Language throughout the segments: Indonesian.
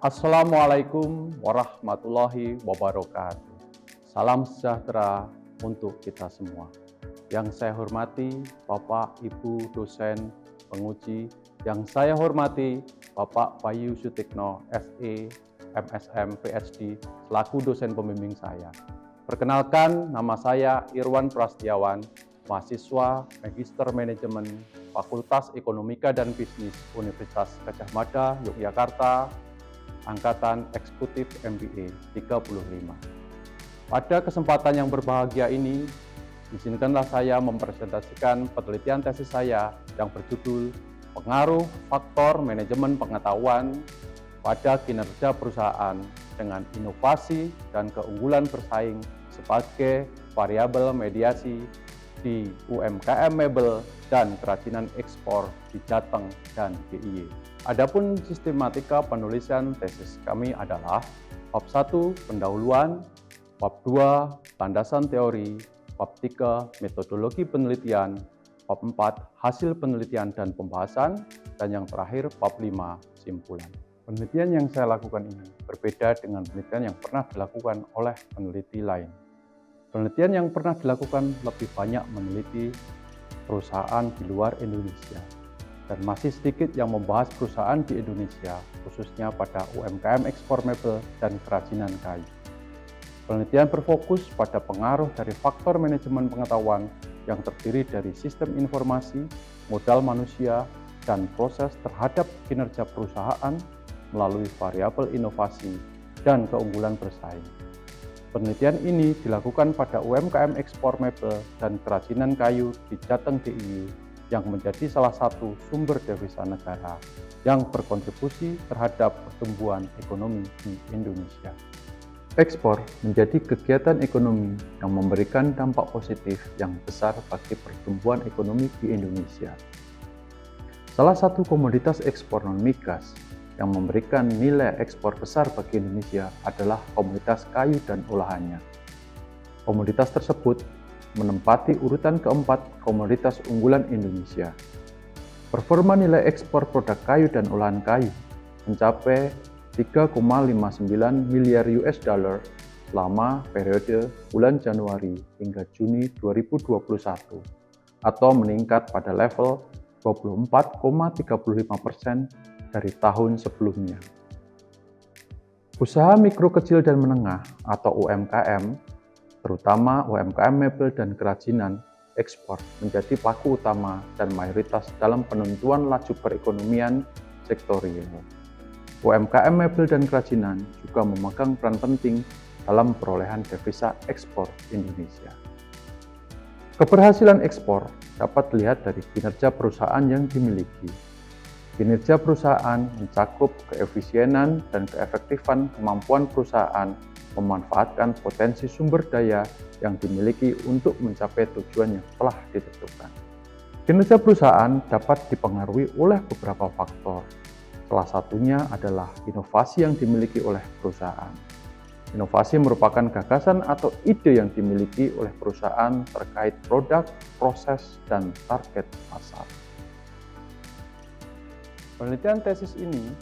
Assalamualaikum warahmatullahi wabarakatuh. Salam sejahtera untuk kita semua. Yang saya hormati Bapak, Ibu, dosen, penguji. Yang saya hormati Bapak Bayu Sutikno, SE, MSM, PhD, selaku dosen pembimbing saya. Perkenalkan, nama saya Irwan Prastiawan, mahasiswa Magister Manajemen Fakultas Ekonomika dan Bisnis Universitas Gadjah Mada, Yogyakarta, Angkatan Eksekutif MBA 35. Pada kesempatan yang berbahagia ini, izinkanlah saya mempresentasikan penelitian tesis saya yang berjudul Pengaruh Faktor Manajemen Pengetahuan pada Kinerja Perusahaan dengan Inovasi dan Keunggulan Bersaing sebagai Variabel Mediasi di UMKM Mebel dan Kerajinan Ekspor di Jateng dan DIY. Adapun sistematika penulisan tesis kami adalah bab 1 pendahuluan, bab 2 landasan teori, bab 3 metodologi penelitian, bab 4 hasil penelitian dan pembahasan, dan yang terakhir bab 5 simpulan. Penelitian yang saya lakukan ini berbeda dengan penelitian yang pernah dilakukan oleh peneliti lain. Penelitian yang pernah dilakukan lebih banyak meneliti perusahaan di luar Indonesia dan masih sedikit yang membahas perusahaan di Indonesia, khususnya pada UMKM ekspor mebel dan kerajinan kayu. Penelitian berfokus pada pengaruh dari faktor manajemen pengetahuan yang terdiri dari sistem informasi, modal manusia, dan proses terhadap kinerja perusahaan melalui variabel inovasi dan keunggulan bersaing. Penelitian ini dilakukan pada UMKM ekspor mebel dan kerajinan kayu di Jateng DIY yang menjadi salah satu sumber devisa negara yang berkontribusi terhadap pertumbuhan ekonomi di Indonesia. Ekspor menjadi kegiatan ekonomi yang memberikan dampak positif yang besar bagi pertumbuhan ekonomi di Indonesia. Salah satu komoditas ekspor non-migas yang memberikan nilai ekspor besar bagi Indonesia adalah komoditas kayu dan olahannya. Komoditas tersebut menempati urutan keempat komoditas unggulan Indonesia. Performa nilai ekspor produk kayu dan olahan kayu mencapai 3,59 miliar US dollar selama periode bulan Januari hingga Juni 2021 atau meningkat pada level 24,35% dari tahun sebelumnya. Usaha mikro kecil dan menengah atau UMKM, terutama UMKM mebel dan kerajinan ekspor, menjadi pelaku utama dan mayoritas dalam penentuan laju perekonomian sektorial. UMKM mebel dan kerajinan juga memegang peran penting dalam perolehan devisa ekspor Indonesia. Keberhasilan ekspor dapat dilihat dari kinerja perusahaan yang dimiliki. Kinerja perusahaan mencakup keefisienan dan keefektifan kemampuan perusahaan memanfaatkan potensi sumber daya yang dimiliki untuk mencapai tujuan yang telah ditentukan. Kinerja perusahaan dapat dipengaruhi oleh beberapa faktor. Salah satunya adalah inovasi yang dimiliki oleh perusahaan. Inovasi merupakan gagasan atau ide yang dimiliki oleh perusahaan terkait produk, proses, dan target pasar. Penelitian tesis ini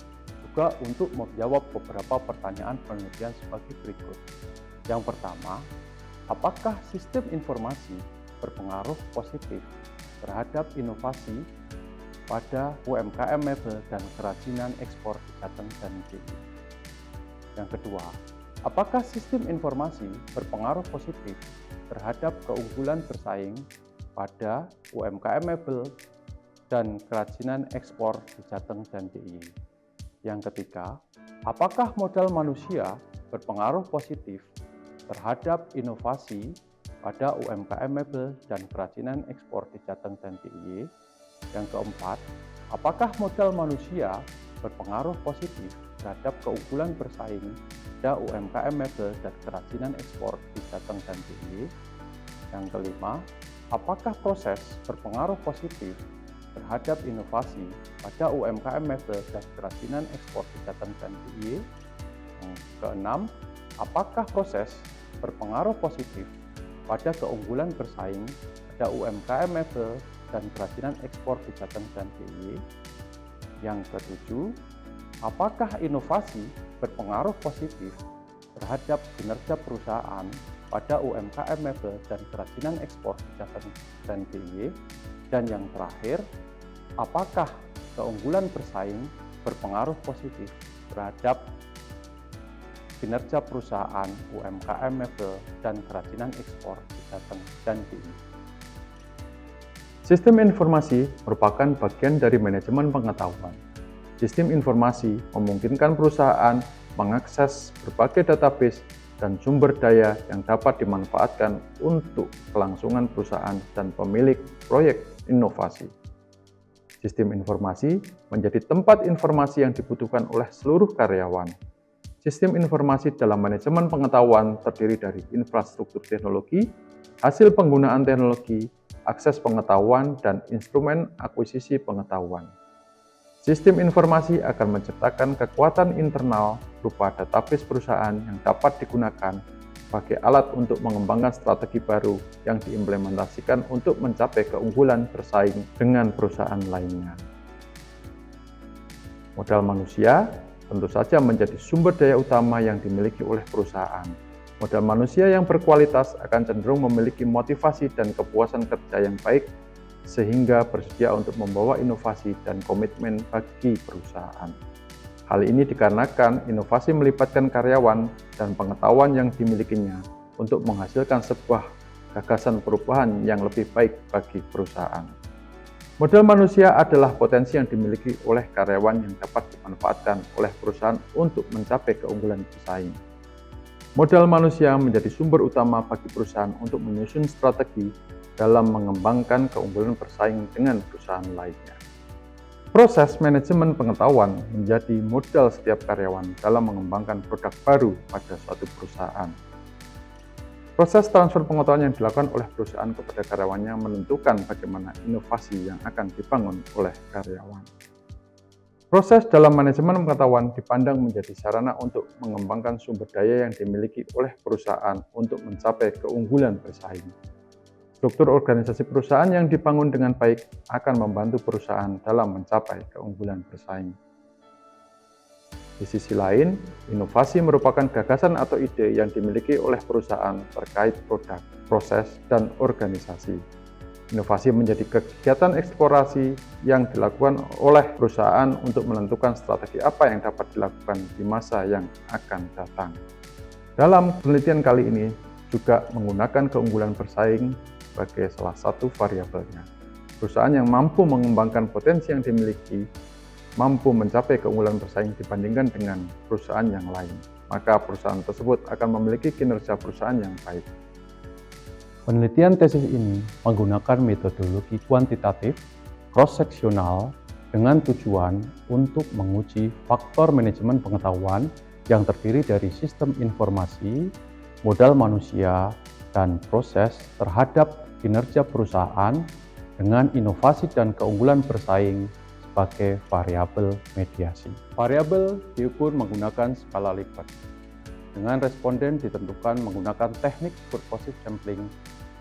juga untuk menjawab beberapa pertanyaan penelitian sebagai berikut. Yang pertama, apakah sistem informasi berpengaruh positif terhadap inovasi pada UMKM mebel dan kerajinan ekspor di Jateng dan DIY? Yang kedua, apakah sistem informasi berpengaruh positif terhadap keunggulan bersaing pada UMKM mebel dan kerajinan ekspor di Jateng dan DIY? Yang ketiga, apakah modal manusia berpengaruh positif terhadap inovasi pada UMKM mebel dan kerajinan ekspor di Jateng dan DIY? Yang keempat, apakah modal manusia berpengaruh positif terhadap keunggulan bersaing pada UMKM mebel dan kerajinan ekspor di Jateng dan DIY? Yang kelima, apakah proses berpengaruh positif terhadap inovasi pada UMKM mebel dan kerajinan ekspor di Jateng dan DIY? Yang keenam, apakah proses berpengaruh positif pada keunggulan bersaing pada UMKM mebel dan kerajinan ekspor di Jateng dan DIY? Yang ketujuh, apakah inovasi berpengaruh positif terhadap kinerja perusahaan pada UMKM mebel dan kerajinan ekspor di Jateng dan DIY? Dan yang terakhir, apakah keunggulan bersaing berpengaruh positif terhadap kinerja perusahaan UMKM mebel dan kerajinan ekspor di Jateng dan DIY? Sistem informasi merupakan bagian dari manajemen pengetahuan. Sistem informasi memungkinkan perusahaan mengakses berbagai database dan sumber daya yang dapat dimanfaatkan untuk kelangsungan perusahaan dan pemilik proyek inovasi. Sistem informasi menjadi tempat informasi yang dibutuhkan oleh seluruh karyawan. Sistem informasi dalam manajemen pengetahuan terdiri dari infrastruktur teknologi, hasil penggunaan teknologi, akses pengetahuan, dan instrumen akuisisi pengetahuan. Sistem informasi akan menciptakan kekuatan internal berupa database perusahaan yang dapat digunakan sebagai alat untuk mengembangkan strategi baru yang diimplementasikan untuk mencapai keunggulan bersaing dengan perusahaan lainnya. Modal manusia tentu saja menjadi sumber daya utama yang dimiliki oleh perusahaan. Modal manusia yang berkualitas akan cenderung memiliki motivasi dan kepuasan kerja yang baik, sehingga bersedia untuk membawa inovasi dan komitmen bagi perusahaan. Hal ini dikarenakan inovasi melibatkan karyawan dan pengetahuan yang dimilikinya untuk menghasilkan sebuah gagasan perubahan yang lebih baik bagi perusahaan. Modal manusia adalah potensi yang dimiliki oleh karyawan yang dapat dimanfaatkan oleh perusahaan untuk mencapai keunggulan bersaing. Modal manusia menjadi sumber utama bagi perusahaan untuk menyusun strategi dalam mengembangkan keunggulan bersaing dengan perusahaan lainnya. Proses manajemen pengetahuan menjadi modal setiap karyawan dalam mengembangkan produk baru pada suatu perusahaan. Proses transfer pengetahuan yang dilakukan oleh perusahaan kepada karyawannya menentukan bagaimana inovasi yang akan dibangun oleh karyawan. Proses dalam manajemen pengetahuan dipandang menjadi sarana untuk mengembangkan sumber daya yang dimiliki oleh perusahaan untuk mencapai keunggulan bersaing. Struktur organisasi perusahaan yang dibangun dengan baik akan membantu perusahaan dalam mencapai keunggulan bersaing. Di sisi lain, inovasi merupakan gagasan atau ide yang dimiliki oleh perusahaan terkait produk, proses, dan organisasi. Inovasi menjadi kegiatan eksplorasi yang dilakukan oleh perusahaan untuk menentukan strategi apa yang dapat dilakukan di masa yang akan datang. Dalam penelitian kali ini juga menggunakan keunggulan bersaing sebagai salah satu variabelnya. Perusahaan yang mampu mengembangkan potensi yang dimiliki mampu mencapai keunggulan bersaing dibandingkan dengan perusahaan yang lain, maka perusahaan tersebut akan memiliki kinerja perusahaan yang baik. Penelitian tesis ini menggunakan metodologi kuantitatif cross-seksional dengan tujuan untuk menguji faktor manajemen pengetahuan yang terdiri dari sistem informasi, modal manusia, dan proses terhadap kinerja perusahaan dengan inovasi dan keunggulan bersaing sebagai variabel mediasi. Variabel diukur menggunakan skala Likert. Dengan responden ditentukan menggunakan teknik purposive sampling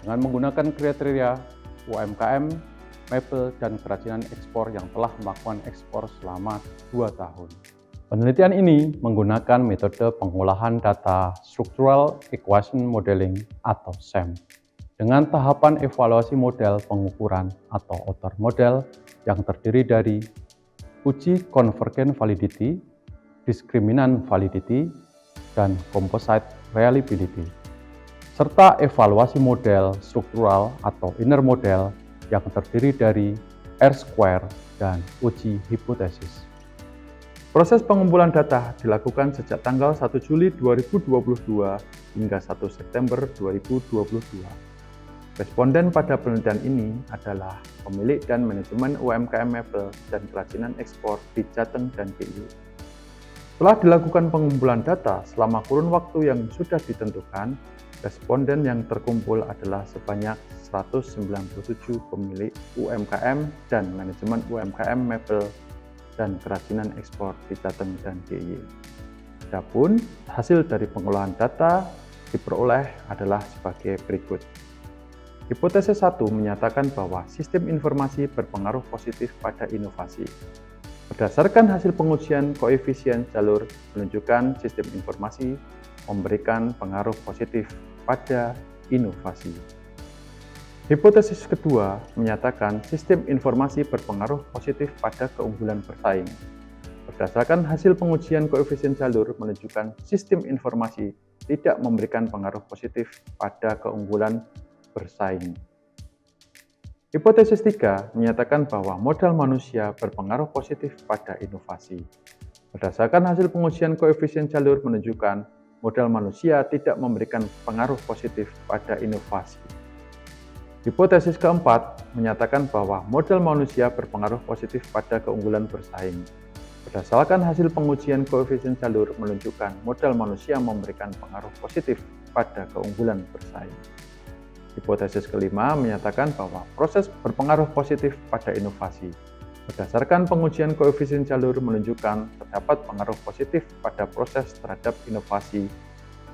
dengan menggunakan kriteria UMKM, mebel, dan kerajinan ekspor yang telah melakukan ekspor selama 2 tahun. Penelitian ini menggunakan metode pengolahan data Structural Equation Modeling atau SEM dengan tahapan evaluasi model pengukuran atau outer model yang terdiri dari uji convergent validity, discriminant validity, dan composite reliability, serta evaluasi model struktural atau inner model yang terdiri dari R-square dan uji hipotesis. Proses pengumpulan data dilakukan sejak tanggal 1 Juli 2022 hingga 1 September 2022. Responden pada penelitian ini adalah pemilik dan manajemen UMKM mebel dan kerajinan ekspor di Jateng dan DIY. Setelah dilakukan pengumpulan data selama kurun waktu yang sudah ditentukan, responden yang terkumpul adalah sebanyak 197 pemilik UMKM dan manajemen UMKM mebel dan kerajinan ekspor di Jateng dan DIY. Adapun hasil dari pengolahan data diperoleh adalah sebagai berikut. Hipotesis 1 menyatakan bahwa sistem informasi berpengaruh positif pada inovasi. Berdasarkan hasil pengujian koefisien jalur menunjukkan sistem informasi memberikan pengaruh positif pada inovasi. Hipotesis kedua menyatakan sistem informasi berpengaruh positif pada keunggulan bersaing. Berdasarkan hasil pengujian koefisien jalur menunjukkan sistem informasi tidak memberikan pengaruh positif pada keunggulan bersaing. Hipotesis 3 menyatakan bahwa modal manusia berpengaruh positif pada inovasi. Berdasarkan hasil pengujian koefisien jalur menunjukkan modal manusia tidak memberikan pengaruh positif pada inovasi. Hipotesis keempat menyatakan bahwa modal manusia berpengaruh positif pada keunggulan bersaing. Berdasarkan hasil pengujian koefisien jalur menunjukkan modal manusia memberikan pengaruh positif pada keunggulan bersaing. Hipotesis kelima menyatakan bahwa proses berpengaruh positif pada inovasi. Berdasarkan pengujian koefisien jalur menunjukkan terdapat pengaruh positif pada proses terhadap inovasi.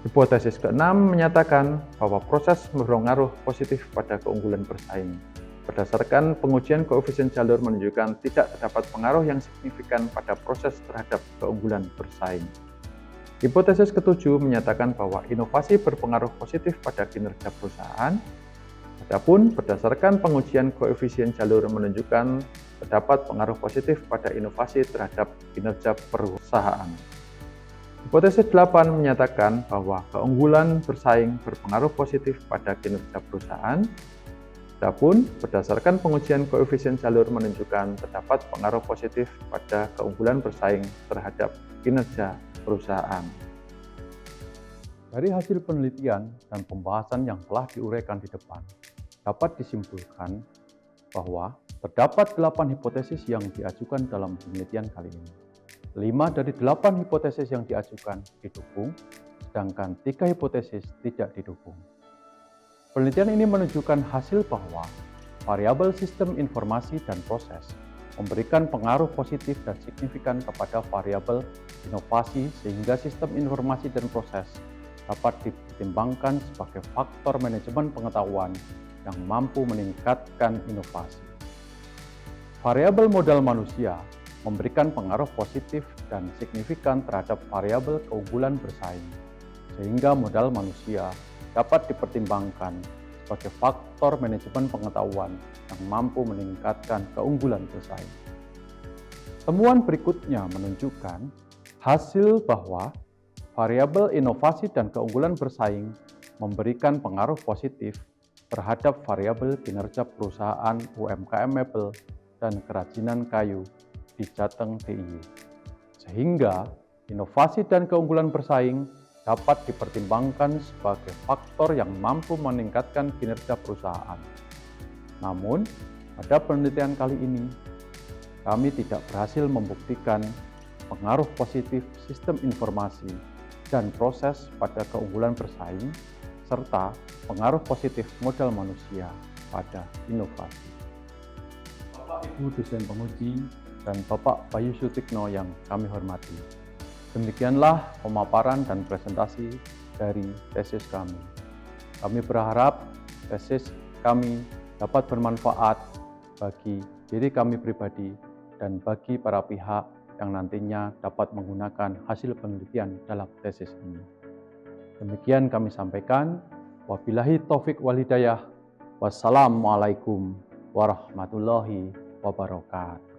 Hipotesis keenam menyatakan bahwa proses berpengaruh positif pada keunggulan bersaing. Berdasarkan pengujian koefisien jalur menunjukkan tidak terdapat pengaruh yang signifikan pada proses terhadap keunggulan bersaing. Hipotesis ketujuh menyatakan bahwa inovasi berpengaruh positif pada kinerja perusahaan. Adapun berdasarkan pengujian koefisien jalur menunjukkan terdapat pengaruh positif pada inovasi terhadap kinerja perusahaan. Hipotesis 8 menyatakan bahwa keunggulan bersaing berpengaruh positif pada kinerja perusahaan. Adapun berdasarkan pengujian koefisien jalur menunjukkan terdapat pengaruh positif pada keunggulan bersaing terhadap kinerja perusahaan. Dari hasil penelitian dan pembahasan yang telah diuraikan di depan, dapat disimpulkan bahwa terdapat 8 hipotesis yang diajukan dalam penelitian kali ini. 5 dari 8 hipotesis yang diajukan didukung, sedangkan 3 hipotesis tidak didukung. Penelitian ini menunjukkan hasil bahwa variabel sistem informasi dan proses memberikan pengaruh positif dan signifikan kepada variabel inovasi sehingga sistem informasi dan proses dapat dipertimbangkan sebagai faktor manajemen pengetahuan yang mampu meningkatkan inovasi. Variabel modal manusia memberikan pengaruh positif dan signifikan terhadap variabel keunggulan bersaing, sehingga modal manusia dapat dipertimbangkan sebagai faktor manajemen pengetahuan yang mampu meningkatkan keunggulan bersaing. Temuan berikutnya menunjukkan hasil bahwa variabel inovasi dan keunggulan bersaing memberikan pengaruh positif terhadap variabel kinerja perusahaan UMKM mebel dan kerajinan kayu di Jateng DIY, sehingga inovasi dan keunggulan bersaing dapat dipertimbangkan sebagai faktor yang mampu meningkatkan kinerja perusahaan. Namun, pada penelitian kali ini, kami tidak berhasil membuktikan pengaruh positif sistem informasi dan proses pada keunggulan bersaing, serta pengaruh positif modal manusia pada inovasi. Bapak Ibu dosen penguji dan Bapak Bayu Sutikno yang kami hormati. Demikianlah pemaparan dan presentasi dari tesis kami. Kami berharap tesis kami dapat bermanfaat bagi diri kami pribadi dan bagi para pihak yang nantinya dapat menggunakan hasil penelitian dalam tesis ini. Demikian kami sampaikan. Wabillahi taufik wal hidayah. Wassalamualaikum warahmatullahi wabarakatuh.